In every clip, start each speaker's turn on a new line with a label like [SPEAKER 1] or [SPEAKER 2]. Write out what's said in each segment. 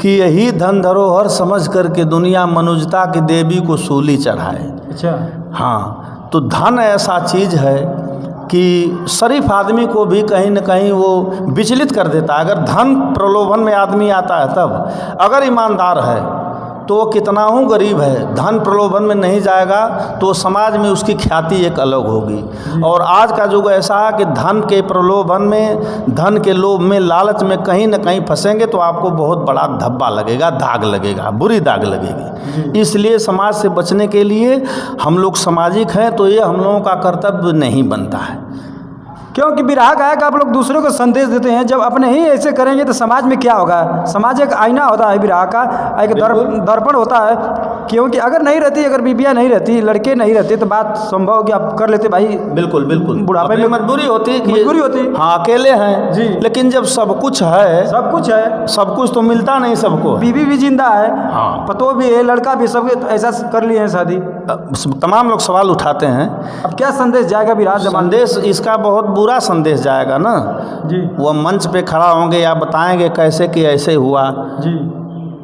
[SPEAKER 1] कि यही धन धरोहर समझ करके दुनिया मनुजता की देवी को सूली चढ़ाए।
[SPEAKER 2] अच्छा।
[SPEAKER 1] हाँ, तो धन ऐसा चीज़ है कि शरीफ आदमी को भी कहीं न कहीं वो विचलित कर देता है। अगर धन प्रलोभन में आदमी आता है तब, अगर ईमानदार है तो वो कितना हूँ गरीब है, धन प्रलोभन में नहीं जाएगा तो समाज में उसकी ख्याति एक अलग होगी। और आज का युग ऐसा है कि धन के प्रलोभन में, धन के लोभ में, लालच में कहीं न कहीं फंसेंगे तो आपको बहुत बड़ा धब्बा लगेगा, दाग लगेगा, बुरी दाग लगेगी। इसलिए समाज से बचने के लिए हम लोग सामाजिक हैं, तो ये हम लोगों का कर्तव्य नहीं बनता है।
[SPEAKER 2] क्योंकि बिरहा गायक आप लोग दूसरों को संदेश देते हैं, जब अपने ही ऐसे करेंगे तो समाज में क्या होगा। समाज एक आईना होता है बिरहा का, एक दर्पण होता है। क्योंकि अगर नहीं रहती, अगर बीबियाँ नहीं रहती, लड़के नहीं रहते तो बात संभव कि आप कर लेते भाई।
[SPEAKER 1] बिल्कुल बिल्कुल,
[SPEAKER 2] बुढ़ापे में
[SPEAKER 1] मजबूरी होती,
[SPEAKER 2] मजबूरी होती।
[SPEAKER 1] हाँ, अकेले हैं
[SPEAKER 2] जी।
[SPEAKER 1] लेकिन जब सब कुछ है,
[SPEAKER 2] सब कुछ है,
[SPEAKER 1] सब कुछ तो मिलता नहीं सबको।
[SPEAKER 2] बीवी भी जिंदा है,
[SPEAKER 1] हाँ,
[SPEAKER 2] पतो भी है, लड़का भी, सब ऐसा कर लिए हैं शादी।
[SPEAKER 1] तमाम लोग सवाल उठाते हैं।
[SPEAKER 2] अब क्या संदेश जाएगा बिरहा?
[SPEAKER 1] संदेश इसका बहुत बुरा संदेश जाएगा ना
[SPEAKER 2] जी।
[SPEAKER 1] वो मंच पे खड़ा होंगे या बताएंगे कैसे कि ऐसे हुआ
[SPEAKER 2] जी।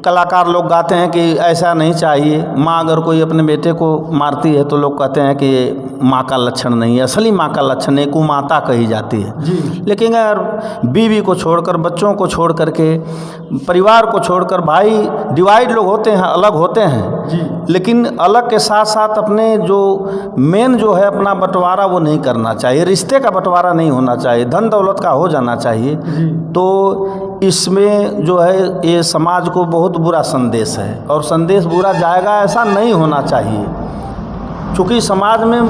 [SPEAKER 1] कलाकार लोग गाते हैं कि ऐसा नहीं चाहिए। माँ अगर कोई अपने बेटे को मारती है तो लोग कहते हैं कि ये माँ का लक्षण नहीं है, असली माँ का लक्षण है, कुमाता कही जाती है।
[SPEAKER 2] जी।
[SPEAKER 1] लेकिन अगर बीवी को छोड़कर, बच्चों को छोड़ करके, परिवार को छोड़कर, भाई डिवाइड लोग होते हैं, अलग होते हैं
[SPEAKER 2] जी।
[SPEAKER 1] लेकिन अलग के साथ साथ अपने जो मेन जो है अपना बंटवारा वो नहीं करना चाहिए। रिश्ते का बंटवारा नहीं होना चाहिए, धन दौलत का हो जाना चाहिए। तो इसमें जो है ये समाज को बहुत बुरा संदेश है और संदेश बुरा जाएगा, ऐसा नहीं होना चाहिए। चूँकि समाज में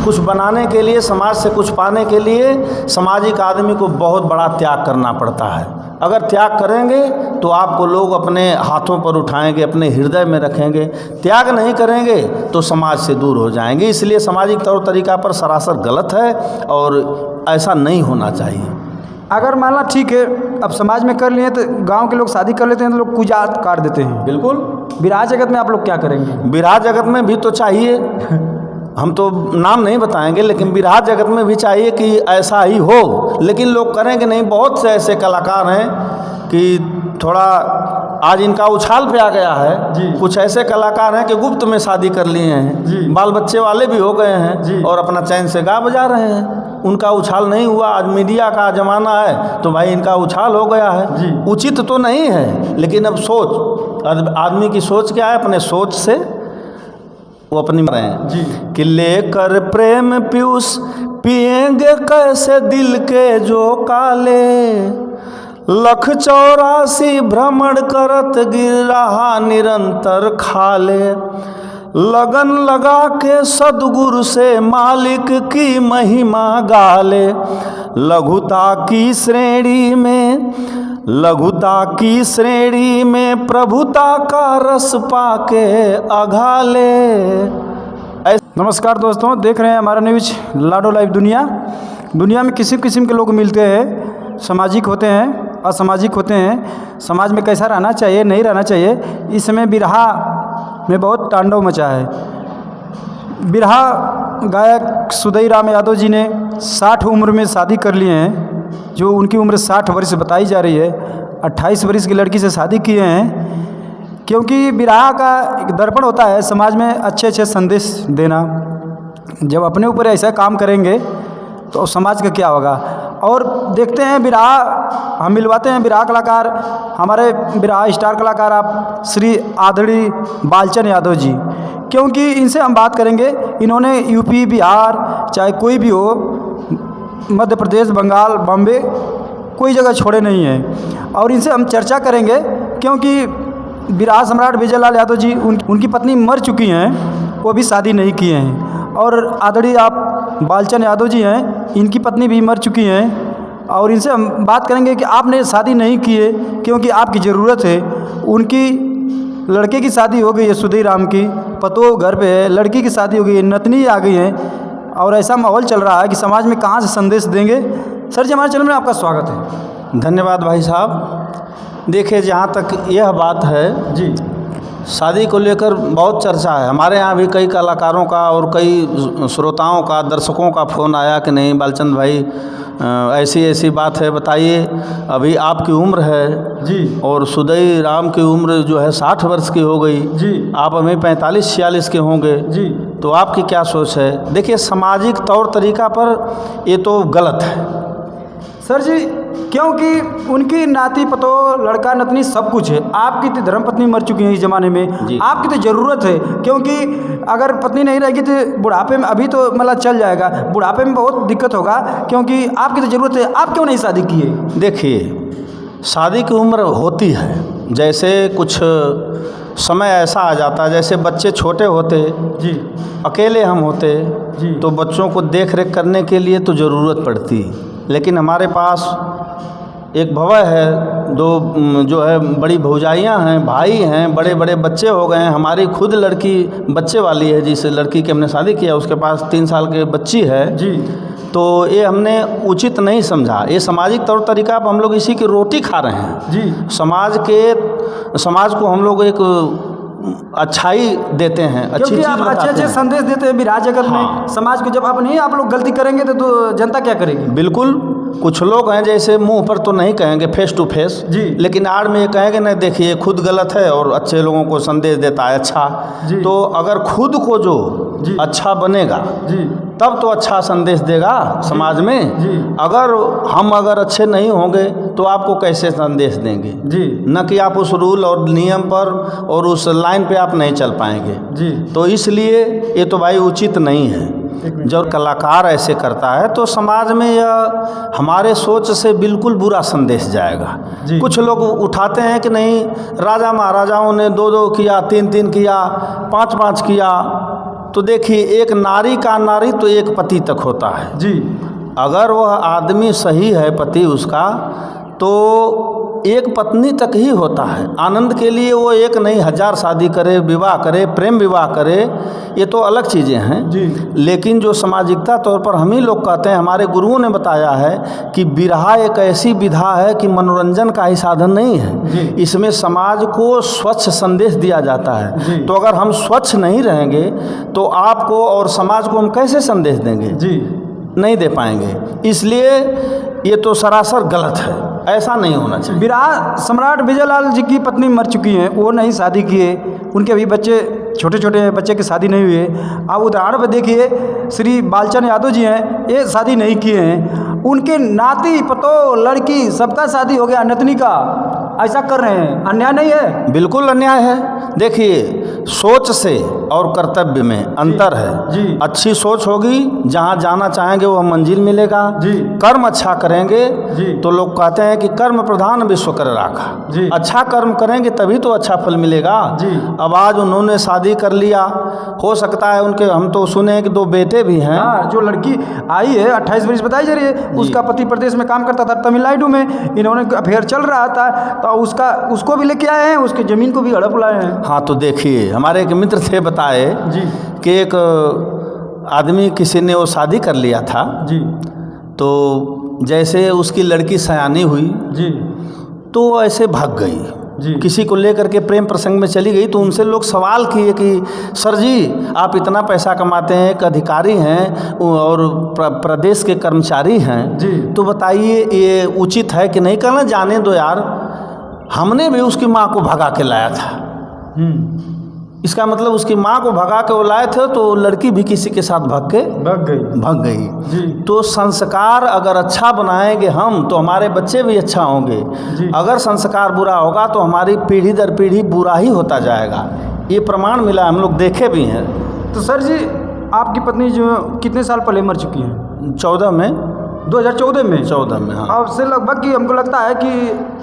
[SPEAKER 1] कुछ बनाने के लिए, समाज से कुछ पाने के लिए सामाजिक आदमी को बहुत बड़ा त्याग करना पड़ता है। अगर त्याग करेंगे तो आपको लोग अपने हाथों पर उठाएंगे, अपने हृदय में रखेंगे। त्याग नहीं करेंगे तो समाज से दूर हो जाएंगे। इसलिए सामाजिक तौर तरीका पर सरासर गलत है और ऐसा नहीं होना चाहिए।
[SPEAKER 2] अगर मान ला ठीक है, अब समाज में कर लिए तो गांव के लोग शादी कर लेते हैं तो लोग कुजा काट देते हैं।
[SPEAKER 1] बिल्कुल।
[SPEAKER 2] बिरहा जगत में आप लोग क्या करेंगे?
[SPEAKER 1] बिरहा जगत में भी तो चाहिए, हम तो नाम नहीं बताएंगे, लेकिन बिरहा जगत में भी चाहिए कि ऐसा ही हो। लेकिन लोग करेंगे नहीं। बहुत से ऐसे कलाकार हैं कि थोड़ा आज इनका उछाल पे आ गया है
[SPEAKER 2] जी।
[SPEAKER 1] कुछ ऐसे कलाकार हैं कि गुप्त में शादी कर लिए हैं
[SPEAKER 2] जी।
[SPEAKER 1] बाल बच्चे वाले भी हो गए हैं
[SPEAKER 2] जी।
[SPEAKER 1] और अपना चैन से गा बजा रहे हैं। उनका उछाल नहीं हुआ। आज मीडिया का ज़माना है तो भाई इनका उछाल हो गया है
[SPEAKER 2] जी।
[SPEAKER 1] उचित तो नहीं है, लेकिन अब सोच, आदमी की सोच क्या है, अपने सोच से वो अपनी रहे हैं
[SPEAKER 2] जी।
[SPEAKER 1] कि लेकर प्रेम पीयूष पिएंगे कैसे दिल के जो काले, 184 भ्रमण करत गिर रहा निरंतर खाले, लगन लगा के सदगुरु से मालिक की महिमा गाले, लघुता की श्रेणी में, लघुता की श्रेणी में प्रभुता का रस पाके अघाले।
[SPEAKER 2] नमस्कार दोस्तों, देख रहे हैं हमारा न्यूज लाडो लाइव दुनिया। दुनिया में किसी किस्म के लोग मिलते हैं, सामाजिक होते हैं, असामाजिक होते हैं। समाज में कैसा रहना चाहिए, नहीं रहना चाहिए, इस समय बिरहा में बहुत तांडव मचा है। बिरहा गायक सुदई राम यादव जी ने 60 उम्र में शादी कर लिए हैं। जो उनकी उम्र 60 वर्ष बताई जा रही है, 28 वर्ष की लड़की से शादी किए हैं। क्योंकि बिरहा का एक दर्पण होता है समाज में अच्छे अच्छे संदेश देना। जब अपने ऊपर ऐसा काम करेंगे तो समाज का क्या होगा। और देखते हैं बिरहा, हम मिलवाते हैं बिरहा कलाकार, हमारे बिरहा स्टार कलाकार आप श्री आदरणीय बालचंद यादव जी। क्योंकि इनसे हम बात करेंगे, इन्होंने यूपी, बिहार, चाहे कोई भी हो, मध्य प्रदेश, बंगाल, बॉम्बे, कोई जगह छोड़े नहीं हैं। और इनसे हम चर्चा करेंगे क्योंकि बिरहा सम्राट विजय लाल यादव जी, उनकी पत्नी मर चुकी हैं, वो भी शादी नहीं किए हैं। और आदरणीय आप बालचंद यादव जी हैं, इनकी पत्नी भी मर चुकी हैं। और इनसे हम बात करेंगे कि आपने शादी नहीं किए क्योंकि आपकी ज़रूरत है। उनकी लड़के की शादी हो गई है, सुदई राम की, पतो घर पे है, लड़की की शादी हो गई है, नतनी आ गई है। और ऐसा माहौल चल रहा है कि समाज में कहाँ से संदेश देंगे। सर जी, हमारे चैनल में आपका स्वागत है।
[SPEAKER 1] धन्यवाद भाई साहब। देखिए, जहाँ तक यह बात है
[SPEAKER 2] जी,
[SPEAKER 1] शादी को लेकर बहुत चर्चा है। हमारे यहाँ भी कई कलाकारों का और कई श्रोताओं का, दर्शकों का फ़ोन आया कि नहीं बालचंद भाई ऐसी ऐसी बात है, बताइए अभी आपकी उम्र है
[SPEAKER 2] जी
[SPEAKER 1] और सुदई राम की उम्र जो है 60 वर्ष की हो गई,
[SPEAKER 2] जी
[SPEAKER 1] आप हमें 45-46 के होंगे,
[SPEAKER 2] जी
[SPEAKER 1] तो आपकी क्या सोच है? देखिए सामाजिक तौर तरीका पर ये तो गलत है
[SPEAKER 2] सर जी, क्योंकि उनकी नाती पतो लड़का नतनी सब कुछ है। आपकी तो धर्मपत्नी मर चुकी है इस ज़माने में,
[SPEAKER 1] जी।
[SPEAKER 2] आपकी तो ज़रूरत है, क्योंकि अगर पत्नी नहीं रहेगी तो बुढ़ापे में, अभी तो मतलब चल जाएगा, बुढ़ापे में बहुत दिक्कत होगा, क्योंकि आपकी तो ज़रूरत है। आप क्यों नहीं शादी किए?
[SPEAKER 1] देखिए शादी की उम्र होती है, जैसे कुछ समय ऐसा आ जाता है, जैसे बच्चे छोटे होते,
[SPEAKER 2] जी
[SPEAKER 1] अकेले हम होते
[SPEAKER 2] जी
[SPEAKER 1] तो बच्चों को देख रेख करने के लिए तो ज़रूरत पड़ती, लेकिन हमारे पास एक भवय है, दो जो है बड़ी भौजाइयाँ हैं, भाई हैं, बड़े बड़े बच्चे हो गए हैं। हमारी खुद लड़की बच्चे वाली है, जिस लड़की की हमने शादी किया उसके पास 3 साल की बच्ची है।
[SPEAKER 2] जी
[SPEAKER 1] तो ये हमने उचित नहीं समझा। ये सामाजिक तौर तरीका पर हम लोग इसी की रोटी खा रहे हैं।
[SPEAKER 2] जी
[SPEAKER 1] समाज को हम लोग एक अच्छाई देते हैं, अच्छी
[SPEAKER 2] क्योंकि
[SPEAKER 1] चीज़
[SPEAKER 2] आप
[SPEAKER 1] बताते
[SPEAKER 2] अच्छे अच्छे
[SPEAKER 1] हैं।
[SPEAKER 2] संदेश देते हैं विराट जगत
[SPEAKER 1] हाँ।
[SPEAKER 2] में समाज को। जब आप नहीं आप लोग गलती करेंगे तो जनता क्या करेगी?
[SPEAKER 1] बिल्कुल, कुछ लोग हैं जैसे मुंह पर तो नहीं कहेंगे फेस टू फेस,
[SPEAKER 2] जी।
[SPEAKER 1] लेकिन आड़ में ये कहेंगे नहीं देखिए खुद गलत है और अच्छे लोगों को संदेश देता है अच्छा।
[SPEAKER 2] जी।
[SPEAKER 1] तो अगर खुद को जो
[SPEAKER 2] जी।
[SPEAKER 1] अच्छा बनेगा
[SPEAKER 2] जी
[SPEAKER 1] तब तो अच्छा संदेश देगा समाज में।
[SPEAKER 2] जी।
[SPEAKER 1] अगर अच्छे नहीं होंगे तो आपको कैसे संदेश देंगे?
[SPEAKER 2] जी
[SPEAKER 1] न कि आप उस रूल और नियम पर और उस लाइन पे आप नहीं चल पाएंगे।
[SPEAKER 2] जी
[SPEAKER 1] तो इसलिए ये तो भाई उचित नहीं है। जब कलाकार ऐसे करता है तो समाज में यह हमारे सोच से बिल्कुल बुरा संदेश जाएगा।
[SPEAKER 2] जी।
[SPEAKER 1] कुछ लोग उठाते हैं कि नहीं राजा महाराजाओं ने 2-2 किया, 3-3 किया, 5-5 किया। तो देखिए एक नारी का नारी तो एक पति तक होता है।
[SPEAKER 2] जी
[SPEAKER 1] अगर वह आदमी सही है पति उसका तो एक पत्नी तक ही होता है। आनंद के लिए वो एक नहीं 1000 शादी करे, विवाह करे, प्रेम विवाह करे, ये तो अलग चीज़ें हैं।
[SPEAKER 2] जी
[SPEAKER 1] लेकिन जो सामाजिकता तौर पर हम ही लोग कहते हैं, हमारे गुरुओं ने बताया है कि विरहा एक ऐसी विधा है कि मनोरंजन का ही साधन नहीं है।
[SPEAKER 2] जी।
[SPEAKER 1] इसमें समाज को स्वच्छ संदेश दिया जाता है।
[SPEAKER 2] जी।
[SPEAKER 1] तो अगर हम स्वच्छ नहीं रहेंगे तो आपको और समाज को हम कैसे संदेश देंगे?
[SPEAKER 2] जी
[SPEAKER 1] नहीं दे पाएंगे। इसलिए ये तो सरासर गलत है, ऐसा नहीं होना चाहिए।
[SPEAKER 2] विराट सम्राट विजयलाल जी की पत्नी मर चुकी हैं, वो नहीं शादी किए, उनके अभी बच्चे छोटे छोटे बच्चे की शादी नहीं हुई है। आप उदाहरण पर देखिए श्री बालचंद यादव जी हैं, ये शादी नहीं किए हैं, उनके नाती पतो लड़की सबका शादी हो गया, नतनी का। ऐसा कर रहे हैं, अन्याय नहीं है?
[SPEAKER 1] बिल्कुल अन्याय है। देखिए सोच से और कर्तव्य में अंतर है।
[SPEAKER 2] जी।
[SPEAKER 1] अच्छी सोच होगी, जहाँ जाना चाहेंगे वो मंजिल मिलेगा।
[SPEAKER 2] जी।
[SPEAKER 1] कर्म अच्छा करेंगे
[SPEAKER 2] जी।
[SPEAKER 1] तो लोग कहते हैं कि कर्म प्रधान विश्व कर राखा।
[SPEAKER 2] जी।
[SPEAKER 1] अच्छा कर्म करेंगे तभी तो अच्छा फल मिलेगा।
[SPEAKER 2] जी।
[SPEAKER 1] अब आज उन्होंने शादी कर लिया, हो सकता है उनके, हम तो सुने हैं कि 2 बेटे भी हैं।
[SPEAKER 2] हाँ, जो लड़की आई है 28 वर्ष बताई जा रही है, उसका पति प्रदेश में काम करता था तमिलनाडु में, इन्होंने अफेयर चल रहा था तो उसको भी लेके आए हैं, उसके ज़मीन को भी हड़प लाए हैं।
[SPEAKER 1] हाँ तो देखिए हमारे एक मित्र थे बताए
[SPEAKER 2] जी
[SPEAKER 1] कि एक आदमी किसी ने वो शादी कर लिया था,
[SPEAKER 2] जी
[SPEAKER 1] तो जैसे उसकी लड़की सयानी हुई
[SPEAKER 2] जी
[SPEAKER 1] तो वो ऐसे भाग गई।
[SPEAKER 2] जी।
[SPEAKER 1] किसी को लेकर के प्रेम प्रसंग में चली गई तो उनसे लोग सवाल किए कि सर जी आप इतना पैसा कमाते हैं, एक अधिकारी हैं और प्रदेश के कर्मचारी हैं,
[SPEAKER 2] जी।
[SPEAKER 1] तो बताइए ये उचित है कि नहीं? करना जाने दो यार, हमने भी उसकी माँ को भगा के लाया था। इसका मतलब उसकी माँ को भगा के वो लाए थे तो लड़की भी किसी के साथ भाग गई।
[SPEAKER 2] जी
[SPEAKER 1] तो संस्कार अगर अच्छा बनाएंगे हम तो हमारे बच्चे भी अच्छा होंगे।
[SPEAKER 2] जी।
[SPEAKER 1] अगर संस्कार बुरा होगा तो हमारी पीढ़ी दर पीढ़ी बुरा ही होता जाएगा। ये प्रमाण मिला, हम लोग देखे भी हैं।
[SPEAKER 2] तो सर जी आपकी पत्नी जो कितने साल पहले मर चुकी हैं?
[SPEAKER 1] 14 में
[SPEAKER 2] 2014 में।
[SPEAKER 1] 14 में हाँ।
[SPEAKER 2] अब से लगभग की हमको लगता है कि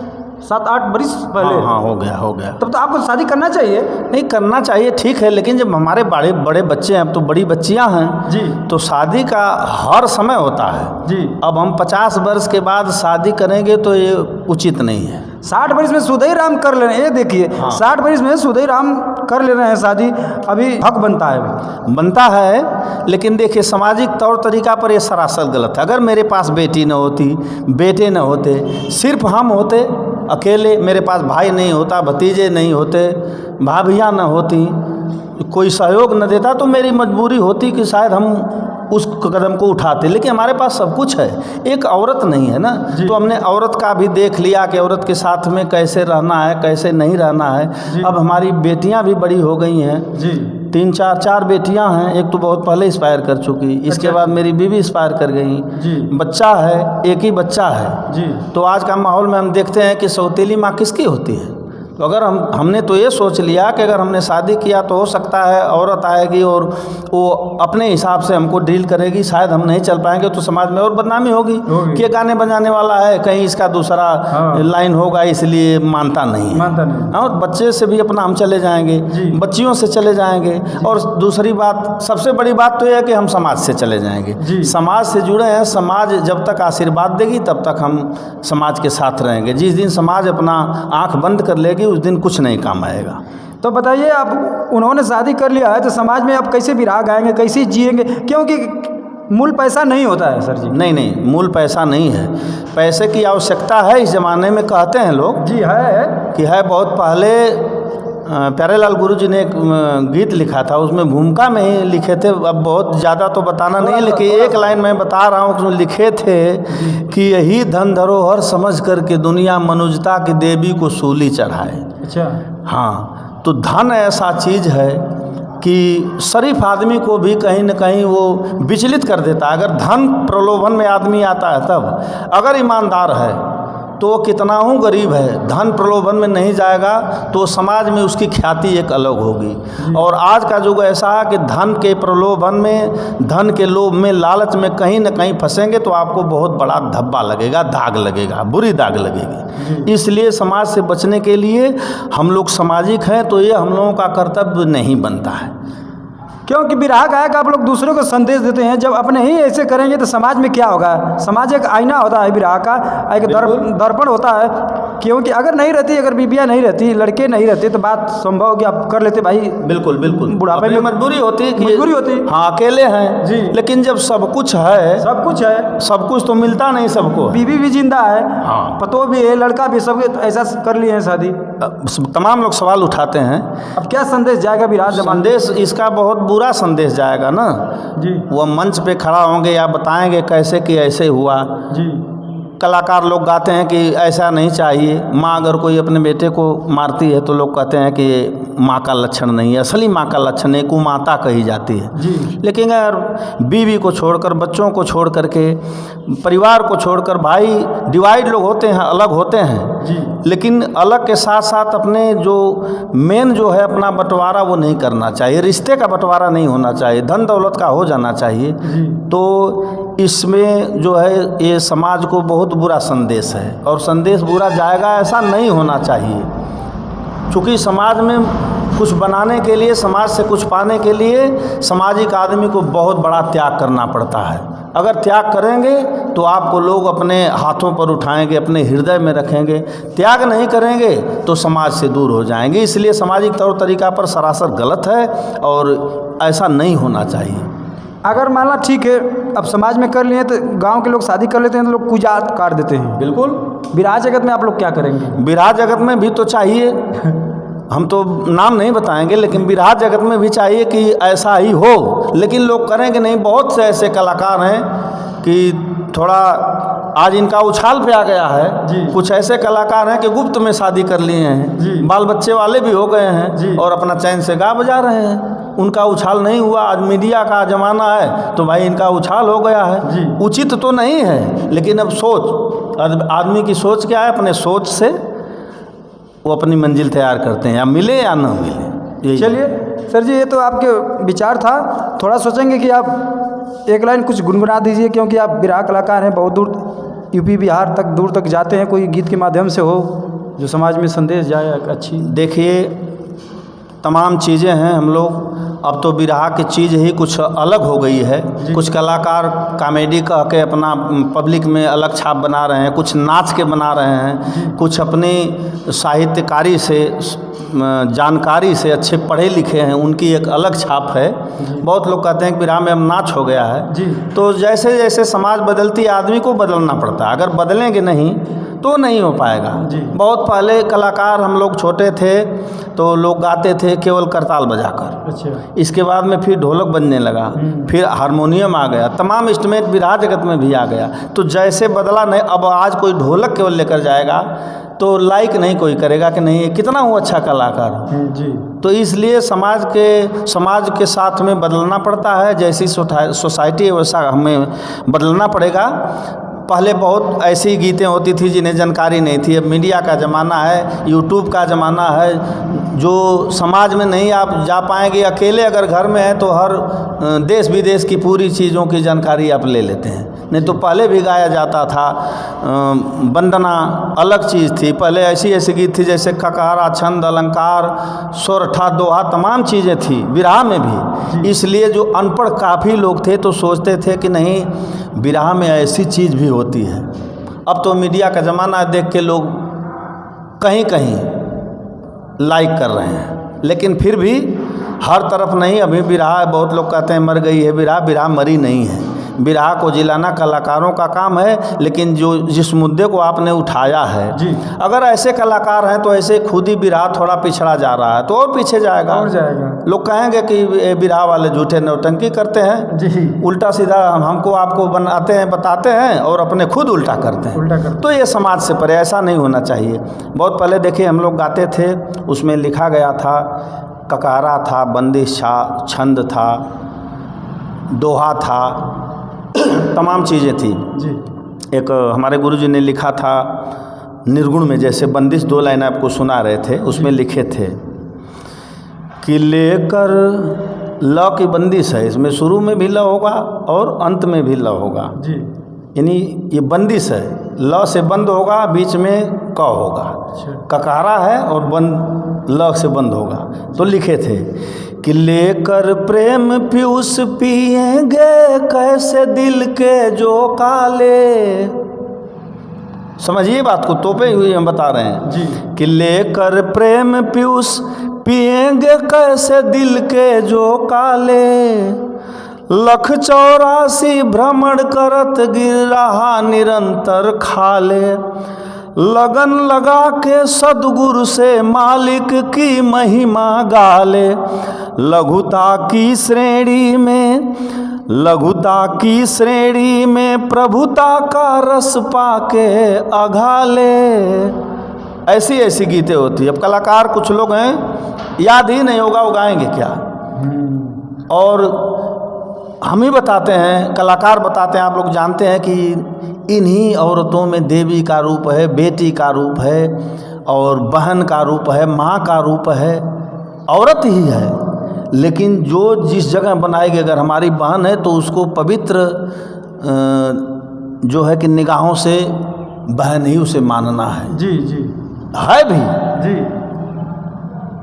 [SPEAKER 2] 7-8 बरस पहले।
[SPEAKER 1] हाँ हो गया।
[SPEAKER 2] तब तो आपको शादी करना चाहिए।
[SPEAKER 1] नहीं करना चाहिए, ठीक है, लेकिन जब हमारे बड़े बड़े बच्चे हैं, अब तो बड़ी बच्चियां हैं
[SPEAKER 2] जी।
[SPEAKER 1] तो शादी का हर समय होता है
[SPEAKER 2] जी।
[SPEAKER 1] अब हम 50 वर्ष के बाद शादी करेंगे तो ये उचित नहीं है।
[SPEAKER 2] 60 वर्ष में सुदई राम कर ले रहे हैं, ये देखिए।
[SPEAKER 1] हाँ।
[SPEAKER 2] 60 वर्ष में सुदई राम कर ले रहे हैं शादी, अभी हक बनता है। लेकिन देखिए सामाजिक तौर तरीका पर ये सरासर गलत है। अगर मेरे पास बेटी न होती, बेटे न होते, सिर्फ हम होते अकेले, मेरे पास भाई नहीं होता, भतीजे नहीं होते, भाभियाँ न होती, कोई सहयोग न देता, तो मेरी मजबूरी होती कि शायद हम
[SPEAKER 1] उस कदम को उठाते। लेकिन हमारे पास सब कुछ है, एक औरत नहीं है ना, तो हमने औरत का भी देख लिया कि औरत के साथ में कैसे रहना है, कैसे नहीं रहना है। अब हमारी बेटियां भी बड़ी हो गई हैं
[SPEAKER 2] जी।
[SPEAKER 1] 3-4 बेटियां हैं, एक तो बहुत पहले एक्सपायर कर चुकी, इसके बाद मेरी बीवी एक्सपायर कर गई
[SPEAKER 2] जी।
[SPEAKER 1] बच्चा है, एक ही बच्चा है
[SPEAKER 2] जी।
[SPEAKER 1] तो आज का माहौल में हम देखते हैं कि सौतेली माँ किसकी होती है। तो अगर हमने तो ये सोच लिया कि अगर हमने शादी किया तो हो सकता है औरत आएगी और वो अपने हिसाब से हमको डील करेगी, शायद हम नहीं चल पाएंगे तो समाज में और बदनामी होगी कि ये गाने बजाने वाला है, कहीं इसका दूसरा लाइन होगा इसलिए मानता नहीं है। हाँ, बच्चे से भी अपना हम चले जाएंगे, बच्चियों से चले जाएंगे, और दूसरी बात सबसे बड़ी बात तो यह है कि हम समाज से चले जाएंगे। समाज से जुड़े हैं, समाज जब तक आशीर्वाद देगी तब तक हम समाज के साथ रहेंगे। जिस दिन समाज अपना आँख बंद कर लेगी उस दिन कुछ नहीं काम आएगा।
[SPEAKER 2] तो बताइए, आप उन्होंने शादी कर लिया है तो समाज में आप कैसे विरह गाएंगे, कैसे जिएंगे? क्योंकि मूल पैसा नहीं होता है सर जी।
[SPEAKER 1] नहीं, मूल पैसा नहीं है, पैसे की आवश्यकता है इस ज़माने में, कहते हैं लोग
[SPEAKER 2] जी है
[SPEAKER 1] कि है। बहुत पहले प्यारेलाल गुरु जी ने एक गीत लिखा था, उसमें भूमिका में ही लिखे थे, अब बहुत ज़्यादा तो बताना नहीं है, लेकिन एक लाइन मैं बता रहा हूँ, उसमें लिखे थे कि यही धन धरोहर समझ करके दुनिया मनुष्यता की देवी को सूली चढ़ाए।
[SPEAKER 2] अच्छा।
[SPEAKER 1] हाँ, तो धन ऐसा चीज़ है कि शरीफ आदमी को भी कहीं न कहीं वो विचलित कर देता है। अगर धन प्रलोभन में आदमी आता है तब, अगर ईमानदार है तो कितना हूँ गरीब है, धन प्रलोभन में नहीं जाएगा तो समाज में उसकी ख्याति एक अलग होगी। और आज का युग ऐसा है कि धन के प्रलोभन में, धन के लोभ में, लालच में कहीं न कहीं फंसेंगे तो आपको बहुत बड़ा धब्बा लगेगा, दाग लगेगा, बुरी दाग लगेगी। इसलिए समाज से बचने के लिए हम लोग सामाजिक हैं तो ये हम लोगों का कर्तव्य नहीं बनता है।
[SPEAKER 2] क्योंकि विरह गायक आप लोग दूसरों को संदेश देते हैं, जब अपने ही ऐसे करेंगे तो समाज में क्या होगा? समाज एक आईना होता है विरह का, एक दर्पण होता है। क्योंकि अगर नहीं रहती, अगर बीबियाँ नहीं रहती, लड़के नहीं रहते तो बात संभव हो कि आप कर लेते भाई।
[SPEAKER 1] बिल्कुल
[SPEAKER 2] बुढ़ापे में
[SPEAKER 1] मजबूरी होती है,
[SPEAKER 2] मजबूरी होती।
[SPEAKER 1] हाँ, अकेले हैं
[SPEAKER 2] जी।
[SPEAKER 1] लेकिन जब सब कुछ है, सब कुछ तो मिलता नहीं सबको।
[SPEAKER 2] बीवी भी जिंदा है,
[SPEAKER 1] हाँ,
[SPEAKER 2] पतो भी है, लड़का भी, सब ऐसा कर लिए हैं शादी।
[SPEAKER 1] तमाम लोग सवाल उठाते हैं,
[SPEAKER 2] अब क्या संदेश जाएगा विराट?
[SPEAKER 1] संदेश इसका बहुत बुरा संदेश जाएगा ना
[SPEAKER 2] जी।
[SPEAKER 1] वो मंच पे खड़ा होंगे या बताएंगे कैसे कि ऐसे हुआ
[SPEAKER 2] जी।
[SPEAKER 1] कलाकार लोग गाते हैं कि ऐसा नहीं चाहिए। माँ अगर कोई अपने बेटे को मारती है तो लोग कहते हैं कि ये माँ का लक्षण नहीं है, असली माँ का लक्षण है, कुमाता कही जाती है
[SPEAKER 2] जी।
[SPEAKER 1] लेकिन अगर बीवी को छोड़कर, बच्चों को छोड़ करके, परिवार को छोड़कर, भाई डिवाइड लोग होते हैं, अलग होते हैं
[SPEAKER 2] जी।
[SPEAKER 1] लेकिन अलग के साथ साथ अपने जो मेन जो है अपना बंटवारा वो नहीं करना चाहिए, रिश्ते का बंटवारा नहीं होना चाहिए, धन दौलत का हो जाना चाहिए। तो इसमें जो है ये समाज को बहुत बुरा संदेश है और संदेश बुरा जाएगा, ऐसा नहीं होना चाहिए। चूँकि समाज में कुछ बनाने के लिए, समाज से कुछ पाने के लिए सामाजिक आदमी को बहुत बड़ा त्याग करना पड़ता है। अगर त्याग करेंगे तो आपको लोग अपने हाथों पर उठाएंगे, अपने हृदय में रखेंगे। त्याग नहीं करेंगे तो समाज से दूर हो जाएंगे। इसलिए सामाजिक तौर तरीका पर सरासर गलत है और ऐसा नहीं होना चाहिए।
[SPEAKER 2] अगर मान ला ठीक है, अब समाज में कर लिए तो गांव के लोग शादी कर लेते हैं तो लोग पूजा काट देते हैं।
[SPEAKER 1] बिल्कुल।
[SPEAKER 2] विराह जगत में आप लोग क्या करेंगे?
[SPEAKER 1] विराह जगत में भी तो चाहिए, हम तो नाम नहीं बताएंगे, लेकिन विराह जगत में भी चाहिए कि ऐसा ही हो, लेकिन लोग करेंगे नहीं। बहुत से ऐसे कलाकार हैं कि थोड़ा आज इनका उछाल पे आ गया है
[SPEAKER 2] जी।
[SPEAKER 1] कुछ ऐसे कलाकार हैं कि गुप्त में शादी कर लिए हैं, बाल बच्चे वाले भी हो गए हैं और अपना चैन से गा बजा रहे हैं। उनका उछाल नहीं हुआ। आज मीडिया का ज़माना है तो भाई इनका उछाल हो गया है। उचित तो नहीं है, लेकिन अब सोच, आदमी की सोच क्या है, अपने सोच से वो अपनी मंजिल तैयार करते हैं, या मिले या ना मिले।
[SPEAKER 2] चलिए सर जी, ये तो आपके विचार था। थोड़ा सोचेंगे कि आप एक लाइन कुछ गुनगुना दीजिए, क्योंकि आप विराह कलाकार हैं, बहुत दूर यूपी बिहार तक दूर तक जाते हैं। कोई गीत के माध्यम से हो जो समाज में संदेश जाए अच्छी।
[SPEAKER 1] देखिए, तमाम चीज़ें हैं, हम लोग अब तो विराह की चीज़ ही कुछ अलग हो गई है। कुछ कलाकार कॉमेडी कह के अपना पब्लिक में अलग छाप बना रहे हैं, कुछ नाच के बना रहे हैं, कुछ अपनी साहित्यकारी से, जानकारी से, अच्छे पढ़े लिखे हैं, उनकी एक अलग छाप है। बहुत लोग कहते हैं कि विराह में अब नाच हो गया है। तो जैसे जैसे समाज बदलती है आदमी को बदलना पड़ता है। अगर बदलेंगे नहीं तो नहीं हो पाएगा।
[SPEAKER 2] जी।
[SPEAKER 1] बहुत पहले कलाकार हम लोग छोटे थे तो लोग गाते थे केवल करताल बजाकर।
[SPEAKER 2] अच्छा।
[SPEAKER 1] इसके बाद में फिर ढोलक बजने लगा, फिर हारमोनियम आ गया, तमाम इंस्ट्रूमेंट बिरहा जगत में भी आ गया। तो जैसे बदला नहीं, अब आज कोई ढोलक केवल लेकर जाएगा तो लाइक नहीं कोई करेगा कि नहीं कितना वो अच्छा कलाकार।
[SPEAKER 2] जी।
[SPEAKER 1] तो इसलिए समाज के साथ में बदलना पड़ता है, जैसी सोसाइटी है वैसा हमें बदलना पड़ेगा। पहले बहुत ऐसी गीतें होती थी जिन्हें जानकारी नहीं थी। अब मीडिया का ज़माना है, यूट्यूब का ज़माना है, जो समाज में नहीं आप जा पाएंगे। अकेले अगर घर में हैं तो हर देश विदेश की पूरी चीज़ों की जानकारी आप ले लेते हैं। नहीं तो पहले भी गाया जाता था। वंदना अलग चीज़ थी, पहले ऐसी गीत थी जैसे ककारा, छंद, अलंकार, सोरठा, दोहा, तमाम चीज़ें थी बिरहा में भी। इसलिए जो अनपढ़ काफ़ी लोग थे तो सोचते थे कि नहीं बिरहा में ऐसी चीज़ भी होती है। अब तो मीडिया का ज़माना देख के लोग कहीं कहीं लाइक कर रहे हैं, लेकिन फिर भी हर तरफ नहीं। अभी बिरहा बहुत लोग कहते हैं मर गई है बिरहा मरी नहीं है। बिरहा को जिलाना कलाकारों का काम है, लेकिन जिस मुद्दे को आपने उठाया है, अगर ऐसे कलाकार हैं तो ऐसे खुद ही बिरहा थोड़ा पिछड़ा जा रहा है तो और पीछे जाएगा। लोग कहेंगे कि बिरहा वाले झूठे नौटंकी करते हैं।
[SPEAKER 2] जी।
[SPEAKER 1] उल्टा सीधा हमको आपको बनाते हैं, बताते हैं और अपने खुद उल्टा करते हैं। तो ये समाज से परे, ऐसा नहीं होना चाहिए। बहुत पहले देखिए हम लोग गाते थे, उसमें लिखा गया था ककारा था, बंदिश था, छंद था, दोहा था, तमाम चीज़ें थी।
[SPEAKER 2] जी।
[SPEAKER 1] एक हमारे गुरुजी ने लिखा था निर्गुण में, जैसे बंदिश 2 लाइन आपको सुना रहे थे, उसमें लिखे थे कि लेकर ल की बंदिश है, इसमें शुरू में भी ल होगा और अंत में भी ल होगा।
[SPEAKER 2] जी।
[SPEAKER 1] यानी ये बंदिश है, ल से बंद होगा, बीच में क होगा। ककारा है और बंद ल से बंद होगा। तो लिखे थे कि लेकर प्रेम पीयूष पिएंगे कैसे दिल के जो काले। समझिए बात को, तोपे हुए हम बता रहे हैं
[SPEAKER 2] जी।
[SPEAKER 1] कि लेकर प्रेम पीयूष पिएंगे कैसे दिल के जो काले। 184 भ्रमण करत गिर रहा निरंतर खाले। लगन लगा के सदगुरु से मालिक की महिमा गाले। लघुता की श्रेणी में प्रभुता का रस पाके अघाले। ऐसी गीतें होती है। अब कलाकार कुछ लोग हैं याद ही नहीं होगा वो गाएंगे क्या, और हम ही बताते हैं, कलाकार बताते हैं। आप लोग जानते हैं कि इन्हीं औरतों में देवी का रूप है, बेटी का रूप है और बहन का रूप है, माँ का रूप है, औरत ही है। लेकिन जो जिस जगह बनाएगी, अगर हमारी बहन है तो उसको पवित्र जो है कि निगाहों से बहन ही उसे मानना है।
[SPEAKER 2] जी। जी।
[SPEAKER 1] है भी।
[SPEAKER 2] जी।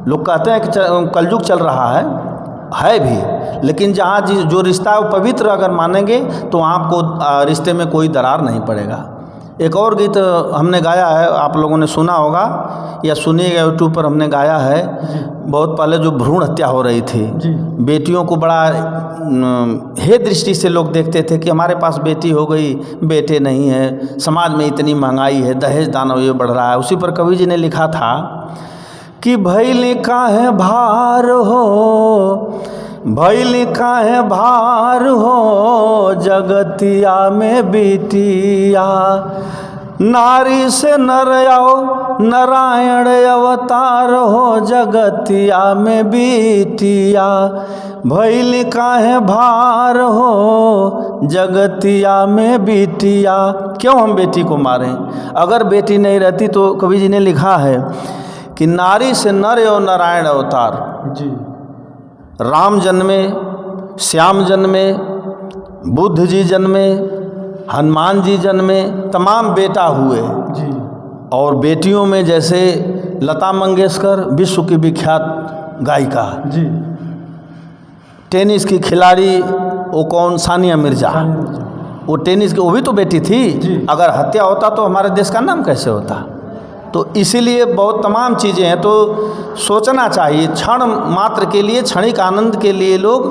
[SPEAKER 1] लोग कहते हैं कि कलयुग चल रहा है भी, लेकिन जहाँ जो रिश्ता है वो पवित्र अगर मानेंगे तो आपको रिश्ते में कोई दरार नहीं पड़ेगा। एक और गीत हमने गाया है, आप लोगों ने सुना होगा या सुनिएगा, यूट्यूब पर हमने गाया है। बहुत पहले जो भ्रूण हत्या हो रही थी, बेटियों को बड़ा हे दृष्टि से लोग देखते थे कि हमारे पास बेटी हो गई, बेटे नहीं है, समाज में इतनी महंगाई है, दहेज दानव ये बढ़ रहा है। उसी पर कवि जी ने लिखा था कि भइल काहे भार हो जगतिया में बिटिया। नारी से नर आओ नारायण अवतार हो जगतिया में बिटिया। भइल काहे भार हो जगतिया में बिटिया। क्यों हम बेटी को मारें? अगर बेटी नहीं रहती तो कवि जी ने लिखा है कि नारी से नर और नारायण अवतार।
[SPEAKER 2] जी।
[SPEAKER 1] राम जन्मे, श्याम जन्मे, बुद्ध जी जन्मे, हनुमान जी जन्मे, तमाम बेटा हुए।
[SPEAKER 2] जी।
[SPEAKER 1] और बेटियों में जैसे लता मंगेशकर विश्व की विख्यात गायिका,
[SPEAKER 2] जी।
[SPEAKER 1] टेनिस की खिलाड़ी वो कौन, सानिया मिर्जा, वो टेनिस की, वो भी तो बेटी थी। अगर हत्या होता तो हमारे देश का नाम कैसे होता? तो इसीलिए बहुत तमाम चीज़ें हैं। तो सोचना चाहिए, क्षण मात्र के लिए, क्षणिक आनंद के लिए लोग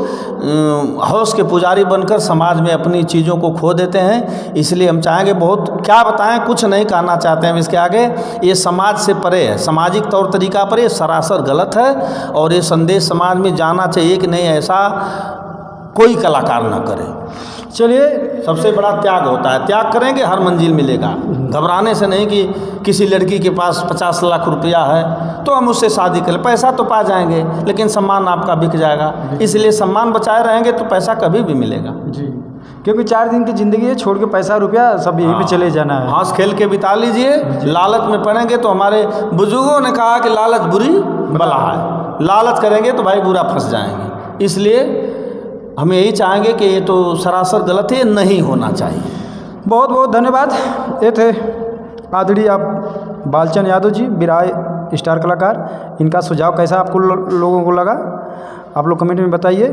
[SPEAKER 1] हौस के पुजारी बनकर समाज में अपनी चीज़ों को खो देते हैं। इसलिए हम चाहेंगे, बहुत क्या बताएं, कुछ नहीं कहना चाहते हैं हम इसके आगे। ये समाज से परे है, सामाजिक तौर तरीका पर ये सरासर गलत है और ये संदेश समाज में जाना चाहिए कि नहीं, ऐसा कोई कलाकार ना करे।
[SPEAKER 2] चलिए,
[SPEAKER 1] सबसे बड़ा त्याग होता है, त्याग करेंगे हर मंजिल मिलेगा। घबराने से नहीं कि किसी लड़की के पास 50 लाख रुपया है तो हम उससे शादी करें, पैसा तो पा जाएंगे लेकिन सम्मान आपका बिक जाएगा। इसलिए सम्मान बचाए रहेंगे तो पैसा कभी भी मिलेगा
[SPEAKER 2] जी, क्योंकि 4 दिन की ज़िंदगी है, छोड़ के पैसा रुपया सब यहीं पे चले जाना है।
[SPEAKER 1] हंस खेल के बिता लीजिए, लालच में पड़ेंगे तो हमारे बुजुर्गों ने कहा कि लालच बुरी बला है, लालच करेंगे तो भाई बुरा फंस जाएंगे। इसलिए हम यही चाहेंगे कि ये तो सरासर गलत है, नहीं होना चाहिए।
[SPEAKER 2] बहुत बहुत धन्यवाद। ये थे आदरणीय आप बालचंद यादव जी, बिराय स्टार कलाकार। इनका सुझाव कैसा आपको लोगों को लगा, आप लोग कमेंट में बताइए।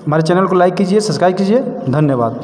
[SPEAKER 2] हमारे चैनल को लाइक कीजिए, सब्सक्राइब कीजिए। धन्यवाद।